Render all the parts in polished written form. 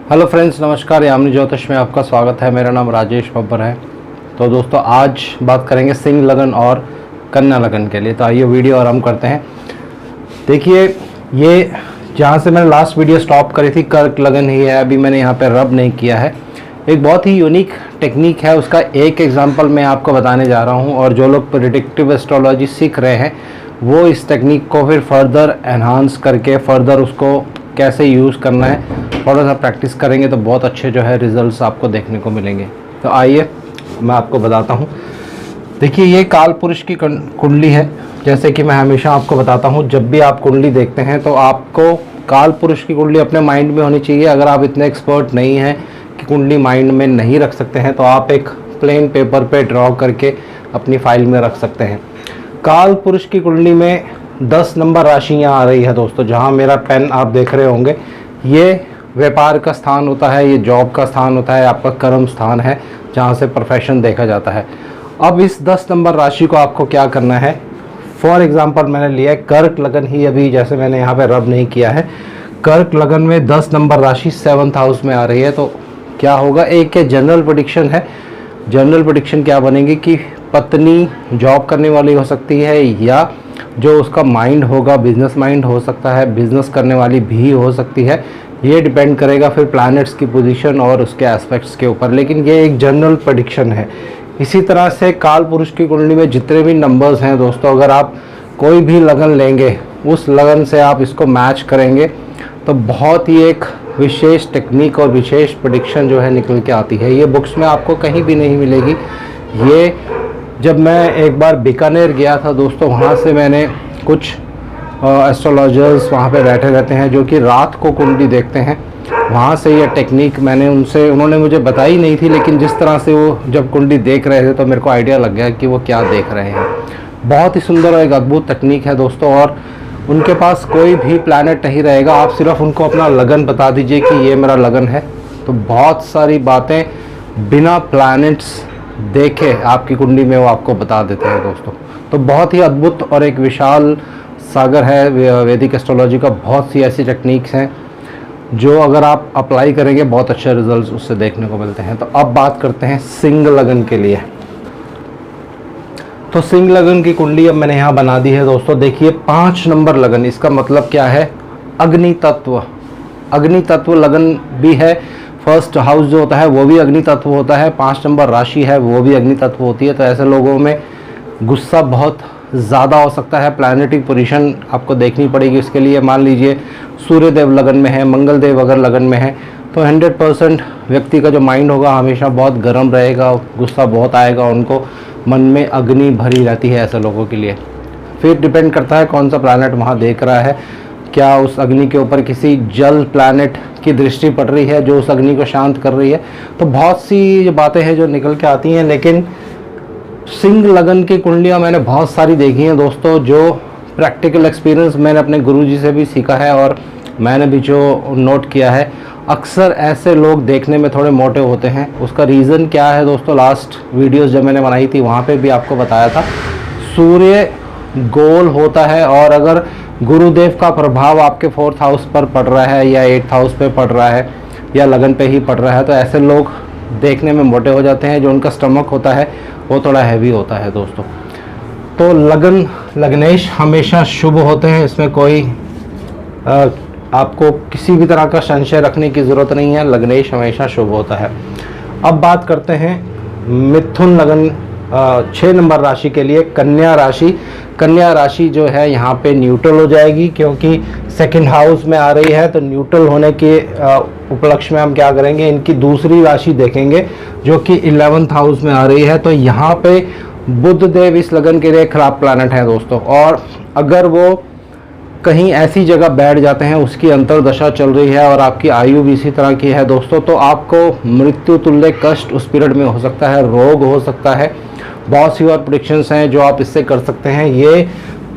Hello friends, नमस्कार। यामिनी ज्योतिष में आपका स्वागत है। मेरा नाम राजेश बब्बर है। तो दोस्तों, आज बात करेंगे सिंह लगन और कन्या लगन के लिए। तो आइए वीडियो आरंभ करते हैं। देखिए, ये जहाँ से मैंने लास्ट वीडियो स्टॉप करी थी, कर्क लगन ही है। अभी मैंने यहाँ पे रब नहीं किया है। एक बहुत ही यूनिक टेक्निक है, उसका एक एग्जांपल मैं आपको बताने जा रहा हूँ। और जो लोग प्रेडिक्टिव एस्ट्रोलॉजी सीख रहे हैं वो इस टेक्निक को फिर फर्दर एनहांस करके फर्दर उसको कैसे यूज़ करना है थोड़ा सा प्रैक्टिस करेंगे तो बहुत अच्छे जो है रिजल्ट्स आपको देखने को मिलेंगे। तो आइए मैं आपको बताता हूँ। देखिए, ये काल पुरुष की कुंडली है। जैसे कि मैं हमेशा आपको बताता हूँ, जब भी आप कुंडली देखते हैं तो आपको काल पुरुष की कुंडली अपने माइंड में होनी चाहिए। अगर आप इतने एक्सपर्ट नहीं हैं कि कुंडली माइंड में नहीं रख सकते हैं तो आप एक प्लेन पेपर पे ड्रॉ करके अपनी फाइल में रख सकते हैं। काल पुरुष की कुंडली में 10 नंबर राशियाँ आ रही है दोस्तों। जहाँ मेरा पेन आप देख रहे होंगे, ये व्यापार का स्थान होता है, ये जॉब का स्थान होता है, आपका कर्म स्थान है जहाँ से प्रोफेशन देखा जाता है। अब इस 10 नंबर राशि को आपको क्या करना है, फॉर एग्जांपल मैंने लिया है कर्क लगन ही। अभी जैसे मैंने यहाँ पे रब नहीं किया है, कर्क लगन में 10 नंबर राशि 7th हाउस में आ रही है। तो क्या होगा, एक जनरल प्रेडिक्शन है। जनरल प्रेडिक्शन क्या बनेगी कि पत्नी जॉब करने वाली हो सकती है, या जो उसका माइंड होगा बिजनेस माइंड हो सकता है, बिजनेस करने वाली भी हो सकती है। ये डिपेंड करेगा फिर प्लैनेट्स की पोजीशन और उसके एस्पेक्ट्स के ऊपर, लेकिन ये एक जनरल प्रेडिक्शन है। इसी तरह से काल पुरुष की कुंडली में जितने भी नंबर्स हैं दोस्तों, अगर आप कोई भी लगन लेंगे, उस लगन से आप इसको मैच करेंगे तो बहुत ही एक विशेष टेक्निक और विशेष प्रेडिक्शन जो है निकल के आती है। ये बुक्स में आपको कहीं भी नहीं मिलेगी। ये जब मैं एक बार बीकानेर गया था दोस्तों, वहाँ से मैंने कुछ एस्ट्रोलॉजर्स वहाँ पे बैठे रहते हैं जो कि रात को कुंडली देखते हैं। वहाँ से ये टेक्निक मैंने उन्होंने मुझे बताई नहीं थी, लेकिन जिस तरह से वो जब कुंडली देख रहे थे तो मेरे को आइडिया लग गया कि वो क्या देख रहे हैं। बहुत ही सुंदर और एक अद्भुत टेक्निक है दोस्तों। और उनके पास कोई भी प्लैनेट नहीं रहेगा, आप सिर्फ उनको अपना लगन बता दीजिए कि ये मेरा लगन है, तो बहुत सारी बातें बिना प्लैनेट्स देखे आपकी कुंडली में वो आपको बता देते हैं दोस्तों। तो बहुत ही अद्भुत और एक विशाल सागर है वैदिक एस्ट्रोलॉजी का। बहुत सी ऐसी टेक्निक्स हैं जो अगर आप अप्लाई करेंगे बहुत अच्छे रिजल्ट्स उससे देखने को मिलते हैं। तो अब बात करते हैं सिंह लगन के लिए। तो सिंह लगन की कुंडली अब मैंने यहाँ बना दी है दोस्तों। देखिए, 5 नंबर लगन, इसका मतलब क्या है, अग्नि तत्व। अग्नि तत्व लगन भी है। फर्स्ट हाउस जो होता है वो भी अग्नि तत्व होता है। 5 नंबर राशि है वो भी अग्नि तत्व होती है। तो ऐसे लोगों में गुस्सा बहुत ज़्यादा हो सकता है। प्लैनेटरी पोजीशन आपको देखनी पड़ेगी उसके लिए। मान लीजिए सूर्य देव लगन में है, मंगल देव अगर लगन में है, तो 100% व्यक्ति का जो माइंड होगा हमेशा बहुत गर्म रहेगा, गुस्सा बहुत आएगा, उनको मन में अग्नि भरी रहती है ऐसे लोगों के लिए। फिर डिपेंड करता है कौन सा प्लैनेट वहाँ देख रहा है, क्या उस अग्नि के ऊपर किसी जल प्लैनेट की दृष्टि पड़ रही है जो उस अग्नि को शांत कर रही है। तो बहुत सी बातें हैं जो निकल के आती हैं। लेकिन सिंह लगन की कुंडलियाँ मैंने बहुत सारी देखी हैं दोस्तों, जो प्रैक्टिकल एक्सपीरियंस मैंने अपने गुरुजी से भी सीखा है और मैंने भी जो नोट किया है। अक्सर ऐसे लोग देखने में थोड़े मोटे होते हैं। उसका रीज़न क्या है दोस्तों, लास्ट वीडियोस जब मैंने बनाई थी वहाँ पे भी आपको बताया था। सूर्य गोल होता है और अगर गुरुदेव का प्रभाव आपके 4th हाउस पर पड़ रहा है या 8th हाउस पे पड़ रहा है या लगन पे ही पड़ रहा है, तो ऐसे लोग देखने में मोटे हो जाते हैं। जो उनका स्टमक होता है वो थोड़ा हैवी होता है दोस्तों। तो लग्नेश हमेशा शुभ होते हैं, इसमें कोई आपको किसी भी तरह का संशय रखने की ज़रूरत नहीं है। लग्नेश हमेशा शुभ होता है। अब बात करते हैं मिथुन लगन 6 नंबर राशि के लिए, कन्या राशि। कन्या राशि जो है यहाँ पे न्यूट्रल हो जाएगी क्योंकि 2nd हाउस में आ रही है। तो न्यूट्रल होने के उपलक्ष्य में हम क्या करेंगे, इनकी दूसरी राशि देखेंगे जो कि 11th हाउस में आ रही है। तो यहाँ पे बुध देव इस लगन के लिए खराब प्लैनेट है दोस्तों। और अगर वो कहीं ऐसी जगह बैठ जाते हैं, उसकी अंतर्दशा चल रही है और आपकी आयु भी इसी तरह की है दोस्तों, तो आपको मृत्यु तुल्य कष्ट उस पीरियड में हो सकता है, रोग हो सकता है। बहुत सी और प्रेडिक्शंस हैं जो आप इससे कर सकते हैं। ये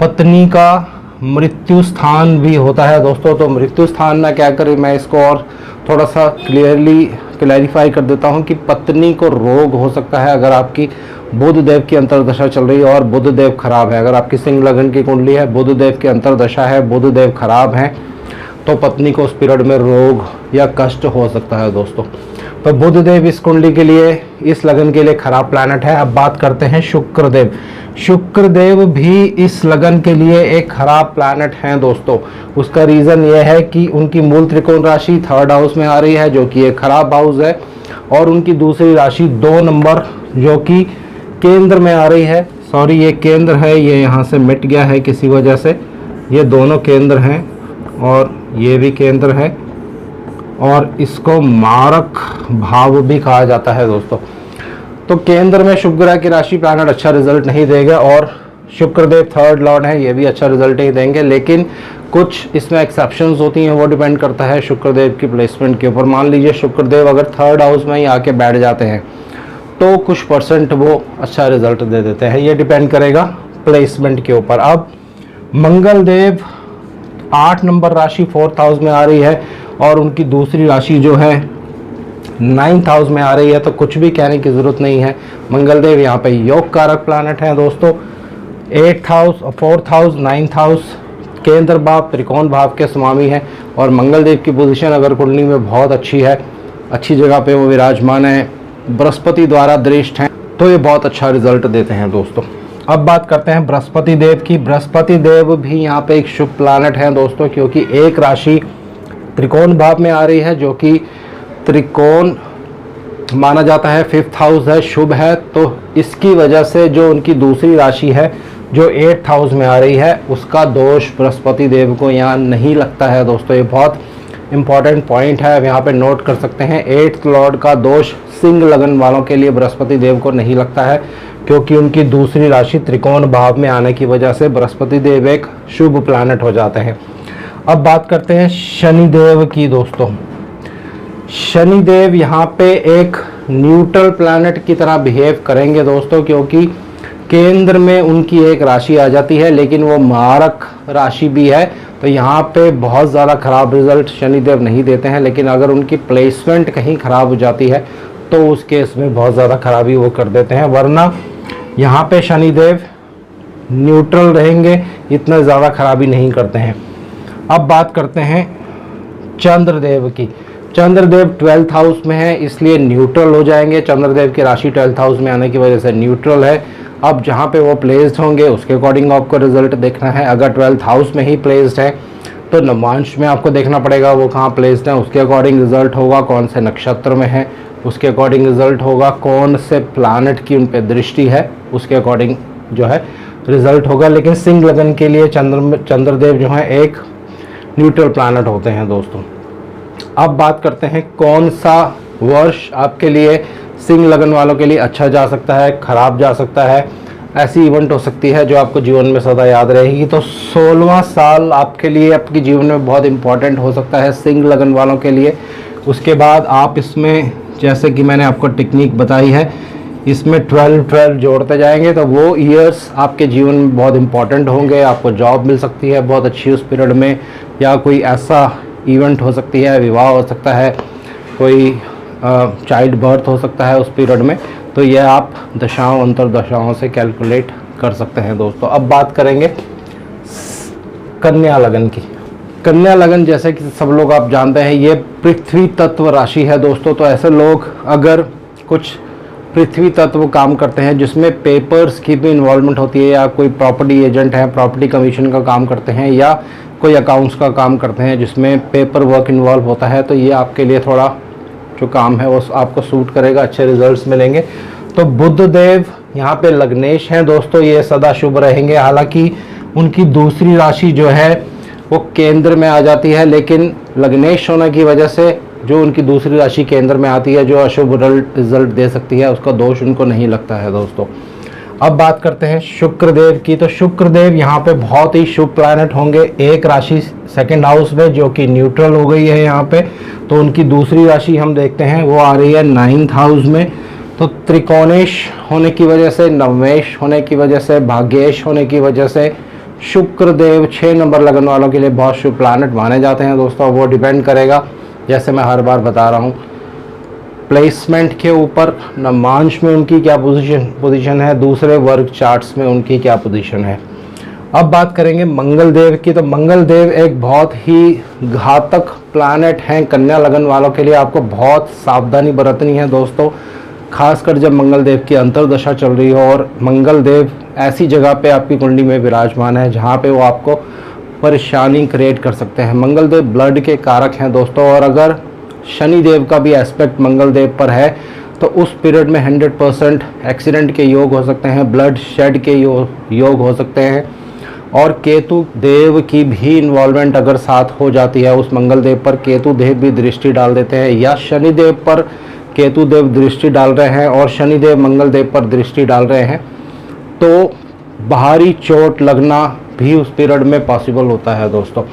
पत्नी का मृत्यु स्थान भी होता है दोस्तों। तो मृत्यु स्थान ना क्या करें, मैं इसको और थोड़ा सा क्लियरली क्लैरिफाई कर देता हूँ कि पत्नी को रोग हो सकता है अगर आपकी बुध देव की अंतर्दशा चल रही है और बुध देव खराब है। अगर आपकी सिंह लगन की कुंडली है, बुध देव की अंतर्दशा है, बुध देव खराब हैं, तो पत्नी को उस पीरियड में रोग या कष्ट हो सकता है दोस्तों। तो बुध देव इस कुंडली के लिए, इस लगन के लिए खराब प्लैनेट है। अब बात करते हैं शुक्र देव। शुक्र देव भी इस लगन के लिए एक खराब प्लैनेट हैं दोस्तों। उसका रीज़न ये है कि उनकी मूल त्रिकोण राशि 3rd हाउस में आ रही है, जो कि एक खराब हाउस है, और उनकी दूसरी राशि 2 नंबर जो कि केंद्र में आ रही है। सॉरी, ये केंद्र है, ये यहाँ से मिट गया है किसी वजह से। ये दोनों केंद्र हैं और ये भी केंद्र है, और इसको मारक भाव भी कहा जाता है दोस्तों। तो केंद्र में शुक्र ग्रह की राशि प्लैनेट अच्छा रिजल्ट नहीं देगा, और शुक्रदेव 3rd लॉर्ड है, ये भी अच्छा रिजल्ट नहीं देंगे। लेकिन कुछ इसमें एक्सेप्शंस होती हैं, वो डिपेंड करता है शुक्रदेव की प्लेसमेंट के ऊपर। मान लीजिए शुक्रदेव अगर 3rd हाउस में ही आके बैठ जाते हैं तो कुछ परसेंट वो अच्छा रिजल्ट दे देते हैं, ये डिपेंड करेगा प्लेसमेंट के ऊपर। अब मंगल देव 8 नंबर राशि 4th हाउस में आ रही है, और उनकी दूसरी राशि जो है 9th हाउस में आ रही है, तो कुछ भी कहने की ज़रूरत नहीं है। मंगल देव यहाँ पे योग कारक प्लैनेट हैं दोस्तों। 8th house, 4th house, 9th house केंद्र भाव, त्रिकोण भाव के स्वामी है, और मंगल देव की पोजीशन अगर कुंडली में बहुत अच्छी है, अच्छी जगह पे वो विराजमान है, बृहस्पति द्वारा दृष्ट हैं, तो ये बहुत अच्छा रिजल्ट देते हैं दोस्तों। अब बात करते हैं बृहस्पति देव की। बृहस्पति देव भी यहाँ पे एक शुभ प्लैनेट है दोस्तों, क्योंकि एक राशि त्रिकोण भाव में आ रही है, जो कि त्रिकोण माना जाता है 5th हाउस है, शुभ है। तो इसकी वजह से जो उनकी दूसरी राशि है जो 8th हाउस में आ रही है, उसका दोष बृहस्पति देव को यहाँ नहीं लगता है दोस्तों। ये बहुत इंपॉर्टेंट पॉइंट है, अब यहाँ पे नोट कर सकते हैं। 8th लॉर्ड का दोष सिंह लगन वालों के लिए बृहस्पति देव को नहीं लगता है, क्योंकि उनकी दूसरी राशि त्रिकोण भाव में आने की वजह से बृहस्पति देव एक शुभ प्लैनेट हो जाते हैं। अब बात करते हैं शनिदेव की दोस्तों। शनिदेव यहाँ पे एक न्यूट्रल प्लैनेट की तरह बिहेव करेंगे दोस्तों, क्योंकि केंद्र में उनकी एक राशि आ जाती है, लेकिन वो मारक राशि भी है। तो यहाँ पे बहुत ज़्यादा ख़राब रिजल्ट शनिदेव नहीं देते हैं, लेकिन अगर उनकी प्लेसमेंट कहीं ख़राब हो जाती है तो उस केस में बहुत ज़्यादा खराबी वो कर देते हैं। वरना यहाँ पे शनिदेव न्यूट्रल रहेंगे, इतना ज़्यादा खराबी नहीं करते हैं। अब बात करते हैं चंद्रदेव की। चंद्रदेव 12th हाउस में है, इसलिए न्यूट्रल हो जाएंगे। चंद्रदेव की राशि 12th हाउस में आने की वजह से न्यूट्रल है। अब जहाँ पे वो प्लेस्ड होंगे उसके अकॉर्डिंग आपको रिजल्ट देखना है। अगर 12th हाउस में ही प्लेस्ड है तो नवांश में आपको देखना पड़ेगा वो कहाँ प्लेस्ड है, उसके अकॉर्डिंग रिजल्ट होगा। कौन से नक्षत्र में है उसके अकॉर्डिंग रिजल्ट होगा। कौन से प्लैनेट की उन पर दृष्टि है उसके अकॉर्डिंग जो है रिजल्ट होगा। लेकिन सिंह लगन के लिए चंद्रदेव जो है एक न्यूट्रल प्लैनेट होते हैं दोस्तों। अब बात करते हैं कौन सा वर्ष आपके लिए सिंह लगन वालों के लिए अच्छा जा सकता है, खराब जा सकता है। ऐसी इवेंट हो सकती है जो आपको जीवन में सदा याद रहेगी। तो 16वां साल आपके लिए आपके जीवन में बहुत इंपॉर्टेंट हो सकता है सिंह लगन वालों के लिए। उसके बाद आप इसमें, जैसे कि मैंने आपको टेक्निक बताई है, इसमें 12 जोड़ते जाएंगे तो वो ईयर्स आपके जीवन में बहुत इंपॉर्टेंट होंगे। आपको जॉब मिल सकती है बहुत अच्छी उस पीरियड में, या कोई ऐसा इवेंट हो सकती है, विवाह हो सकता है, कोई चाइल्ड बर्थ हो सकता है उस पीरियड में। तो ये आप दशाओं अंतरदशाओं से कैलकुलेट कर सकते हैं दोस्तों। अब बात करेंगे कन्या लगन की। कन्या लगन जैसे कि सब लोग आप जानते हैं ये पृथ्वी तत्व राशि है दोस्तों। तो ऐसे लोग अगर कुछ पृथ्वी तत्व काम करते हैं जिसमें पेपर्स की भी इन्वॉल्वमेंट होती है, या कोई प्रॉपर्टी एजेंट है, प्रॉपर्टी कमीशन का काम करते हैं, या कोई अकाउंट्स का काम करते हैं जिसमें पेपर वर्क इन्वॉल्व होता है, तो ये आपके लिए थोड़ा जो काम है वो आपको सूट करेगा, अच्छे रिजल्ट्स मिलेंगे। तो बुध देव यहाँ पे लग्नेश हैं दोस्तों, ये सदा शुभ रहेंगे। हालांकि उनकी दूसरी राशि जो है वो केंद्र में आ जाती है, लेकिन लग्नेश होने की वजह से जो उनकी दूसरी राशि केंद्र में आती है जो अशुभ रिजल्ट दे सकती है, उसका दोष उनको नहीं लगता है दोस्तों। अब बात करते हैं शुक्रदेव की। तो शुक्रदेव यहाँ पे बहुत ही शुभ प्लैनेट होंगे। एक राशि 2nd हाउस में जो कि न्यूट्रल हो गई है यहाँ पे, तो उनकी दूसरी राशि हम देखते हैं वो आ रही है 9th हाउस में। तो त्रिकोणेश होने की वजह से, नवमेश होने की वजह से, भाग्येश होने की वजह से शुक्रदेव 6 नंबर लगन वालों के लिए बहुत शुभ प्लैनेट माने जाते हैं दोस्तों। वो डिपेंड करेगा, जैसे मैं हर बार बता रहा हूँ, प्लेसमेंट के ऊपर, नवांश में उनकी क्या पोजीशन है, दूसरे वर्ग चार्ट्स में उनकी क्या पोजीशन है। अब बात करेंगे मंगल देव की। तो मंगल देव एक बहुत ही घातक प्लैनेट हैं कन्या लगन वालों के लिए। आपको बहुत सावधानी बरतनी है दोस्तों, खासकर जब मंगल देव की अंतर्दशा चल रही हो और मंगल देव ऐसी जगह पे आपकी कुंडली में विराजमान है जहाँ पे वो आपको परेशानी क्रिएट कर सकते हैं। मंगल देव ब्लड के कारक हैं दोस्तों, और अगर शनि देव का भी एस्पेक्ट मंगल देव पर है तो उस पीरियड में 100% एक्सीडेंट के योग हो सकते हैं, ब्लड शेड के योग हो सकते हैं, और केतु देव की भी इन्वॉल्वमेंट अगर साथ हो जाती है उस मंगल देव पर, केतु देव भी दृष्टि डाल देते हैं, या शनि देव पर केतु देव दृष्टि डाल रहे हैं और शनि देव मंगल देव पर दृष्टि डाल रहे हैं, तो बाहरी चोट लगना भी उस पीरियड में पॉसिबल होता है दोस्तों।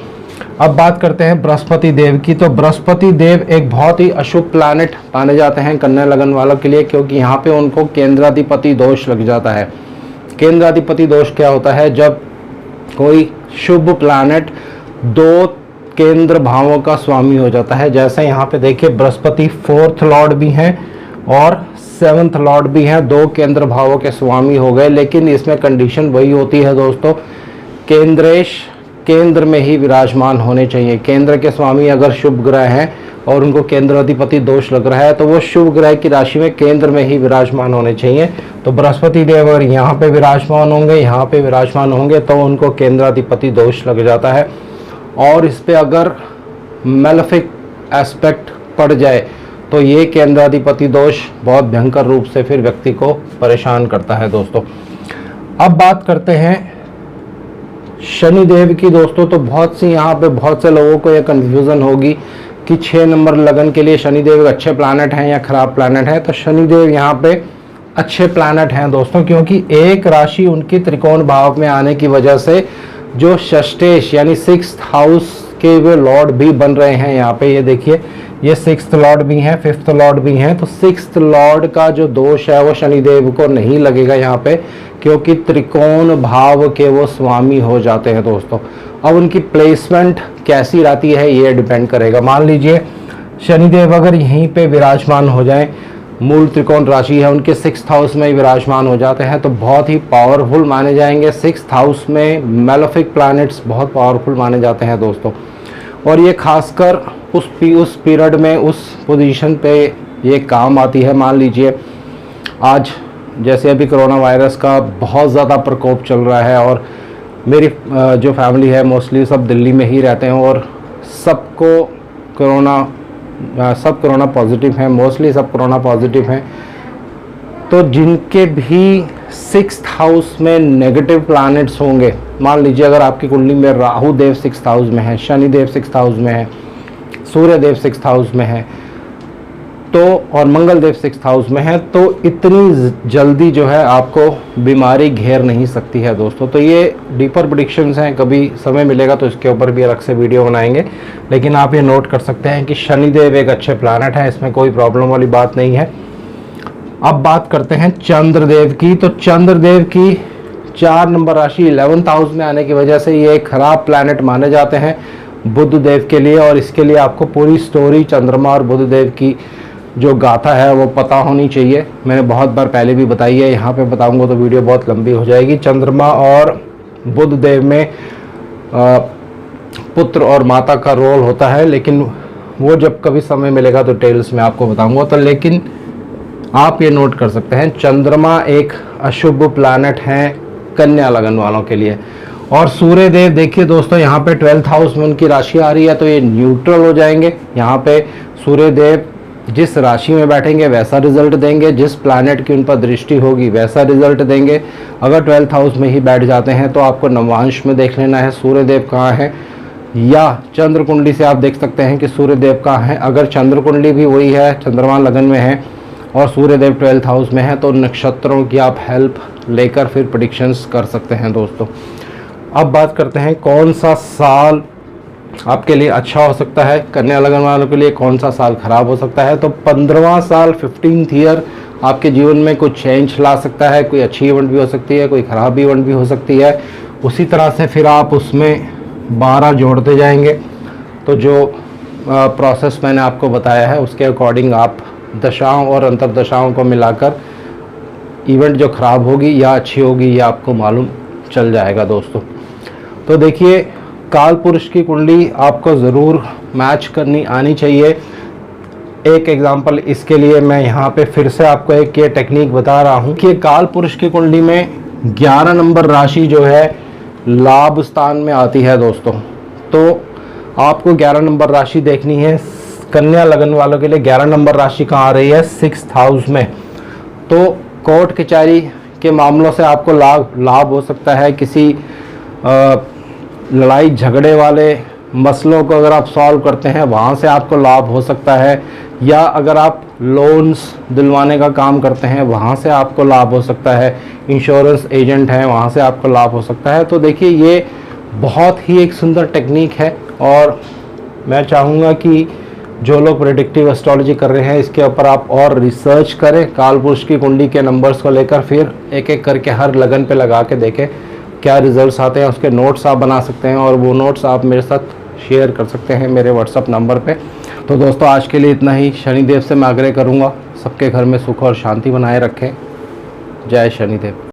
अब बात करते हैं बृहस्पति देव की। तो बृहस्पति देव एक बहुत ही अशुभ प्लैनेट माने जाते हैं कन्या लगन वालों के लिए, क्योंकि यहाँ पे उनको केंद्राधिपति दोष लग जाता है। केंद्राधिपति दोष क्या होता है? जब कोई शुभ प्लैनेट दो केंद्र भावों का स्वामी हो जाता है। जैसे यहाँ पे देखिए बृहस्पति 4th लॉर्ड भी हैं और 7th लॉर्ड भी हैं, दो केंद्र भावों के स्वामी हो गए। लेकिन इसमें कंडीशन वही होती है दोस्तों, केंद्रेश केंद्र में ही विराजमान होने चाहिए। केंद्र के स्वामी अगर शुभ ग्रह हैं और उनको केंद्राधिपति दोष लग रहा है तो वो शुभ ग्रह की राशि में केंद्र में ही विराजमान होने चाहिए। तो बृहस्पति देव अगर यहाँ पे विराजमान होंगे, यहाँ पे विराजमान होंगे तो उनको केंद्राधिपति दोष लग जाता है, और इस पे अगर मेलेफिक एस्पेक्ट पड़ जाए तो ये केंद्राधिपति दोष बहुत भयंकर रूप से फिर व्यक्ति को परेशान करता है दोस्तों। अब बात करते हैं शनि देव की दोस्तों। तो बहुत सी यहाँ पे बहुत से लोगों को यह कन्फ्यूज़न होगी कि 6 नंबर लगन के लिए शनि देव अच्छे प्लैनेट हैं या खराब प्लैनेट है। तो शनि देव यहाँ पे अच्छे प्लैनेट हैं दोस्तों, क्योंकि एक राशि उनकी त्रिकोण भाव में आने की वजह से जो षष्ठेश यानी 6th हाउस के वे लॉर्ड भी बन रहे हैं। यहाँ पे ये देखिए, ये 6th लॉर्ड भी हैं, 5th लॉर्ड भी हैं। तो 6th लॉर्ड का जो दोष है वो शनिदेव को नहीं लगेगा यहाँ पे, क्योंकि त्रिकोण भाव के वो स्वामी हो जाते हैं दोस्तों। अब उनकी प्लेसमेंट कैसी रहती है ये डिपेंड करेगा। मान लीजिए शनिदेव अगर यहीं पे विराजमान हो जाए, मूल त्रिकोण राशि है उनके 6th हाउस में विराजमान हो जाते हैं तो बहुत ही पावरफुल माने जाएंगे। 6th हाउस में मेलेफिक प्लैनेट्स बहुत पावरफुल माने जाते हैं दोस्तों, और ये खासकर उस पीरियड में उस पोजीशन पे ये काम आती है। मान लीजिए आज जैसे अभी कोरोना वायरस का बहुत ज़्यादा प्रकोप चल रहा है और मेरी जो फैमिली है मोस्टली सब दिल्ली में ही रहते हैं और सबको सब कोरोना पॉजिटिव हैं, मोस्टली सब कोरोना पॉजिटिव हैं। तो जिनके भी 6th हाउस में नेगेटिव प्लैनेट्स होंगे, मान लीजिए अगर आपकी कुंडली में राहु देव 6th हाउस में है, शनि देव 6th हाउस में है, सूर्य देव 6th हाउस में है तो, और मंगल देव 6th हाउस में है, तो इतनी जल्दी जो है आपको बीमारी घेर नहीं सकती है दोस्तों। तो ये डीपर प्रेडिक्शंस हैं, कभी समय मिलेगा तो इसके ऊपर भी अलग से वीडियो बनाएंगे। लेकिन आप ये नोट कर सकते हैं कि शनिदेव एक अच्छे प्लैनेट है, इसमें कोई प्रॉब्लम वाली बात नहीं है। अब बात करते हैं चंद्रदेव की। तो चंद्रदेव की 4 नंबर राशि 11th हाउस में आने की वजह से ये एक खराब प्लैनेट माने जाते हैं बुध देव के लिए, और इसके लिए आपको पूरी स्टोरी चंद्रमा और बुध देव की जो गाथा है वो पता होनी चाहिए। मैंने बहुत बार पहले भी बताई है, यहाँ पे बताऊंगा तो वीडियो बहुत लंबी हो जाएगी। चंद्रमा और बुध देव में पुत्र और माता का रोल होता है, लेकिन वो जब कभी समय मिलेगा तो टेल्स में आपको बताऊंगा। तो लेकिन आप ये नोट कर सकते हैं चंद्रमा एक अशुभ प्लैनेट है कन्या लगन वालों के लिए। और सूर्य देव देखिए दोस्तों, यहाँ पे 12th हाउस में उनकी राशि आ रही है तो ये न्यूट्रल हो जाएंगे। यहाँ पे सूर्य देव जिस राशि में बैठेंगे वैसा रिजल्ट देंगे, जिस प्लैनेट की उन पर दृष्टि होगी वैसा रिजल्ट देंगे। अगर 12th हाउस में ही बैठ जाते हैं तो आपको नवांश में देख लेना है सूर्य देव कहाँ है, या चंद्र कुंडली से आप देख सकते हैं कि सूर्य देव कहाँ है। अगर चंद्र कुंडली भी वही है, चंद्रमा लगन में है और सूर्य देव 12th हाउस में है, तो नक्षत्रों की आप हेल्प लेकर फिर प्रेडिक्शंस कर सकते हैं दोस्तों। अब बात करते हैं कौन सा साल आपके लिए अच्छा हो सकता है, कन्या लगन वालों के लिए कौन सा साल खराब हो सकता है। तो 15वां साल 15th ईयर आपके जीवन में कुछ चेंज ला सकता है, कोई अच्छी इवेंट भी हो सकती है, कोई ख़राब इवेंट भी हो सकती है। उसी तरह से फिर आप उसमें 12 जोड़ते जाएंगे। तो जो प्रोसेस मैंने आपको बताया है उसके अकॉर्डिंग आप दशाओं और अंतर्दशाओं को मिलाकर इवेंट जो ख़राब होगी या अच्छी होगी ये आपको मालूम चल जाएगा दोस्तों। तो देखिए, काल पुरुष की कुंडली आपको ज़रूर मैच करनी आनी चाहिए। एक एग्जांपल इसके लिए मैं यहाँ पे फिर से आपको एक ये टेक्निक बता रहा हूँ कि काल पुरुष की कुंडली में 11 नंबर राशि जो है लाभ स्थान में आती है दोस्तों। तो आपको 11 नंबर राशि देखनी है। कन्या लगन वालों के लिए 11 नंबर राशि कहाँ आ रही है? 6th हाउस में। तो कोर्ट कचहरी के मामलों से आपको लाभ हो सकता है। किसी लड़ाई झगड़े वाले मसलों को अगर आप सॉल्व करते हैं वहाँ से आपको लाभ हो सकता है, या अगर आप लोन्स दिलवाने का काम करते हैं वहाँ से आपको लाभ हो सकता है, इंश्योरेंस एजेंट हैं वहाँ से आपको लाभ हो सकता है। तो देखिए, ये बहुत ही एक सुंदर टेक्निक है और मैं चाहूँगा कि जो लोग प्रेडिक्टिव एस्ट्रोलॉजी कर रहे हैं इसके ऊपर आप और रिसर्च करें। काल पुरुष की कुंडली के नंबर्स को लेकर फिर एक एक करके हर लगन पे लगा के देखें क्या रिजल्ट्स आते हैं। उसके नोट्स आप बना सकते हैं और वो नोट्स आप मेरे साथ शेयर कर सकते हैं मेरे व्हाट्सअप नंबर पे। तो दोस्तों, आज के लिए इतना ही। शनिदेव से मैं आग्रह करूँगा सबके घर में सुख और शांति बनाए रखें। जय शनिदेव।